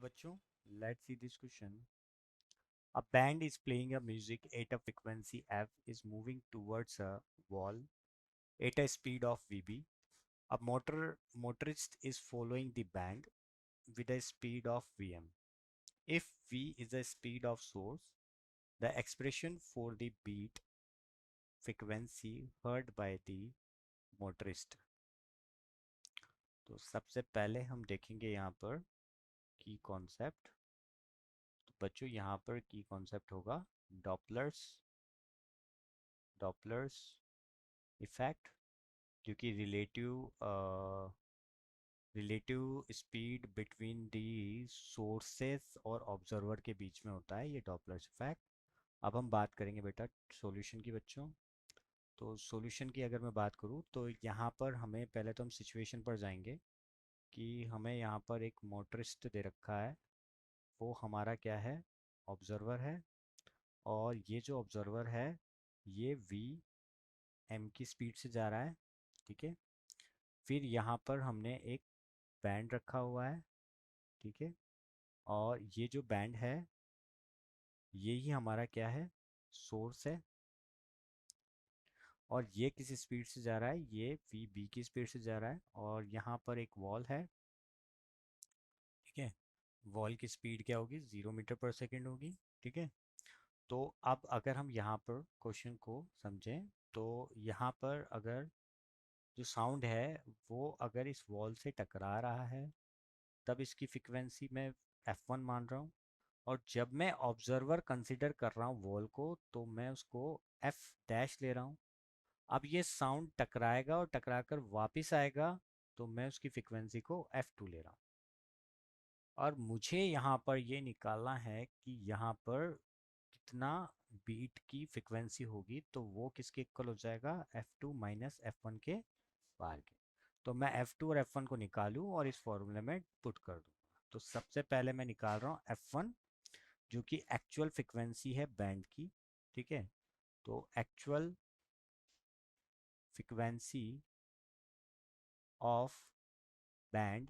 Hello bachcho, let's see this question. A band is playing a music at a frequency f is moving towards a wall at a speed of vb. A motorist is following the band with a speed of vm. If v is the speed of source, the expression for the beat frequency heard by the motorist. तो सबसे पहले हम देखेंगे यहाँ पर की concept. तो बच्चों यहाँ पर की कॉन्सेप्ट होगा डॉपलर्स डॉपलर्स इफेक्ट, क्योंकि relative speed between the sources और ऑब्जर्वर के बीच में होता है ये डॉपलर्स इफेक्ट। अब हम बात करेंगे बेटा सॉल्यूशन की बच्चों। तो सॉल्यूशन की अगर मैं बात करूँ तो यहाँ पर हमें पहले तो हम सिचुएशन पर जाएंगे कि हमें यहाँ पर एक मोटरिस्ट दे रखा है, वो हमारा क्या है, ऑब्जर्वर है। और ये जो ऑब्जर्वर है ये वी एम की स्पीड से जा रहा है, ठीक है। फिर यहाँ पर हमने एक बैंड रखा हुआ है, ठीक है। और ये जो बैंड है ये ही हमारा क्या है, सोर्स है। और ये किस स्पीड से जा रहा है, ये वी बी की स्पीड से जा रहा है। और यहाँ पर एक वॉल है, ठीक है। वॉल की स्पीड क्या होगी, 0 मीटर पर सेकेंड होगी, ठीक है। तो अब अगर हम यहाँ पर क्वेश्चन को समझें तो यहाँ पर अगर जो साउंड है वो अगर इस वॉल से टकरा रहा है तब इसकी फ्रिक्वेंसी मैं F1 मान रहा हूँ। और जब मैं ऑब्जर्वर कंसिडर कर रहा हूँ वॉल को तो मैं उसको F डैश ले रहा हूँ। अब ये साउंड टकराएगा और टकरा कर वापिस आएगा तो मैं उसकी फ्रिक्वेंसी को F2 ले रहा हूँ। और मुझे यहाँ पर ये निकालना है कि यहाँ पर कितना बीट की फ्रिक्वेंसी होगी, तो वो किसके इक्वल हो जाएगा, F2 माइनस F1 के बार के। तो मैं F2 और F1 को निकालूं और इस फॉर्मूले में पुट कर दूं। तो सबसे पहले मैं निकाल रहा हूँ F1 जो कि एक्चुअल फ्रिक्वेंसी है बैंड की, ठीक है। तो actual frequency of band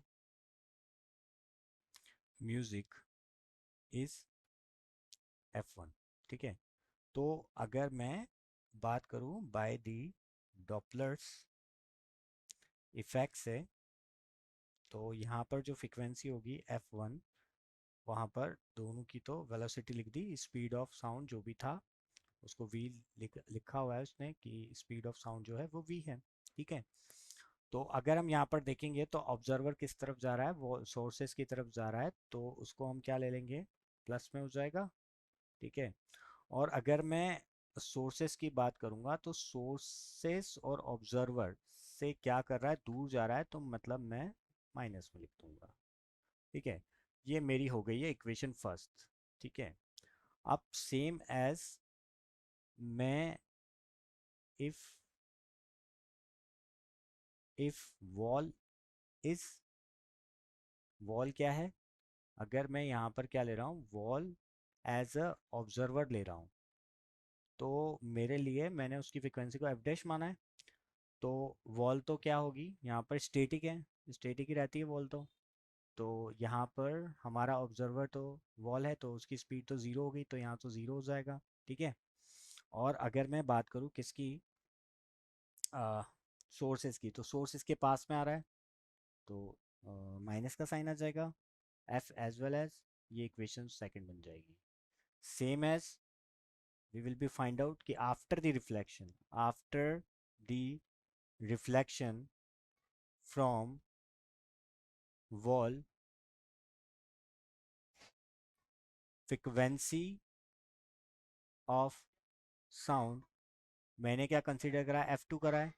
music is F1, ठीक है। तो अगर मैं बात करूं बाय दी डॉपलर्स इफेक्ट से, तो यहाँ पर जो फ्रिक्वेंसी होगी F1, वहाँ पर दोनों की तो वेलोसिटी लिख दी, स्पीड ऑफ साउंड जो भी था उसको v लिखा हुआ है उसने कि स्पीड ऑफ साउंड जो है वो v है, ठीक है। तो अगर हम यहाँ पर देखेंगे तो ऑब्जर्वर किस तरफ जा रहा है, वो सोर्सेस की तरफ जा रहा है, तो उसको हम क्या ले लेंगे, प्लस में हो जाएगा, ठीक है। और अगर मैं सोर्सेस की बात करूंगा तो सोर्सेस और ऑब्जर्वर से क्या कर रहा है, दूर जा रहा है, तो मतलब मैं माइनस में लिख दूंगा, ठीक है। ये मेरी हो गई है इक्वेशन फर्स्ट, ठीक है। अब सेम एज मैं if if wall is, wall क्या है, अगर मैं यहाँ पर क्या ले रहा हूँ, वॉल एज अ ऑब्जर्वर ले रहा हूँ, तो मेरे लिए मैंने उसकी फ्रिक्वेंसी को एफ डैश माना है। तो वॉल तो क्या होगी, यहाँ पर स्टेटिक है, स्टेटिक ही रहती है वॉल तो यहाँ पर हमारा ऑब्जर्वर तो वॉल है तो उसकी स्पीड तो ज़ीरो हो गई, तो यहाँ तो ज़ीरो हो जाएगा, ठीक है। और अगर मैं बात करूँ किसकी, सोर्सेस की, तो सोर्सेस के पास में आ रहा है तो माइनस का साइन आ जाएगा, एफ एज वेल एज ये इक्वेशन सेकंड बन जाएगी। Same as we will be find out कि after the reflection from wall, frequency of sound मैंने क्या कंसीडर करा है, F2 करा है,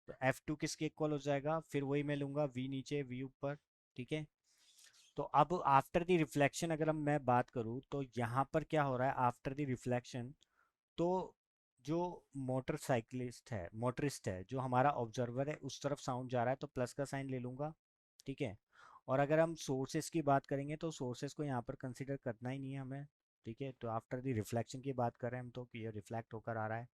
तो F2 किसके इक्वल हो जाएगा, फिर वही मैं लूंगा V नीचे V ऊपर, ठीक है। तो अब आफ्टर द रिफ्लेक्शन अगर हम मैं बात करूं तो यहाँ पर क्या हो रहा है, आफ्टर द रिफ्लेक्शन तो जो मोटरसाइकिलिस्ट है, मोटरिस्ट है, जो हमारा ऑब्जर्वर है, उस तरफ साउंड जा रहा है तो प्लस का साइन ले लूंगा, ठीक है। और अगर हम सोर्सेस की बात करेंगे तो सोर्सेस को यहाँ पर कंसिडर करना ही नहीं है हमें, ठीक है। तो आफ्टर द रिफ्लेक्शन की बात करें हम तो कि ये रिफ्लेक्ट होकर आ रहा है,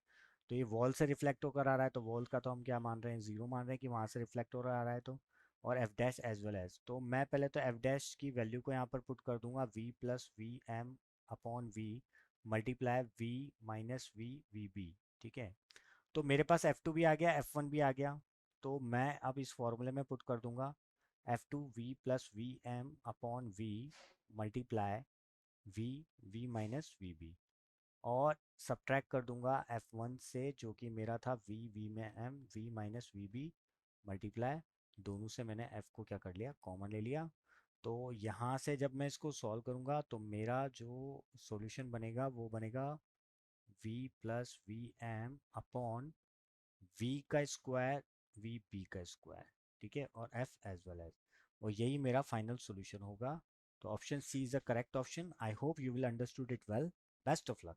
तो ये वॉल से रिफ्लेक्ट होकर आ रहा है, तो वॉल का तो हम क्या मान रहे हैं, जीरो मान रहे हैं कि वहां से रिफ्लेक्ट हो रहा आ रहा है। तो और f dash as well as. तो मैं पहले तो एफ डैश की वैल्यू को यहाँ पर पुट कर दूंगा v plus v m upon v multiply v minus v v b. ठीक है, तो मेरे पास F2 भी आ गया, F1 भी आ गया। तो मैं अब इस फॉर्मूले में पुट कर दूंगा F2 V plus v m upon v multiply v v minus v b, और सब्ट्रैक्ट कर दूंगा F1 से जो कि मेरा था वी वी में m v minus v b multiply, दोनों से मैंने F को क्या कर लिया, कॉमन ले लिया। तो यहाँ से जब मैं इसको सॉल्व करूँगा तो मेरा जो सॉल्यूशन बनेगा वो बनेगा v plus v m upon v का स्क्वायर वी बी का स्क्वायर। ठीक है, और f एज वेल एज, और यही मेरा फाइनल सॉल्यूशन होगा। तो option c is the correct option. I hope you will understood it well. Best of luck.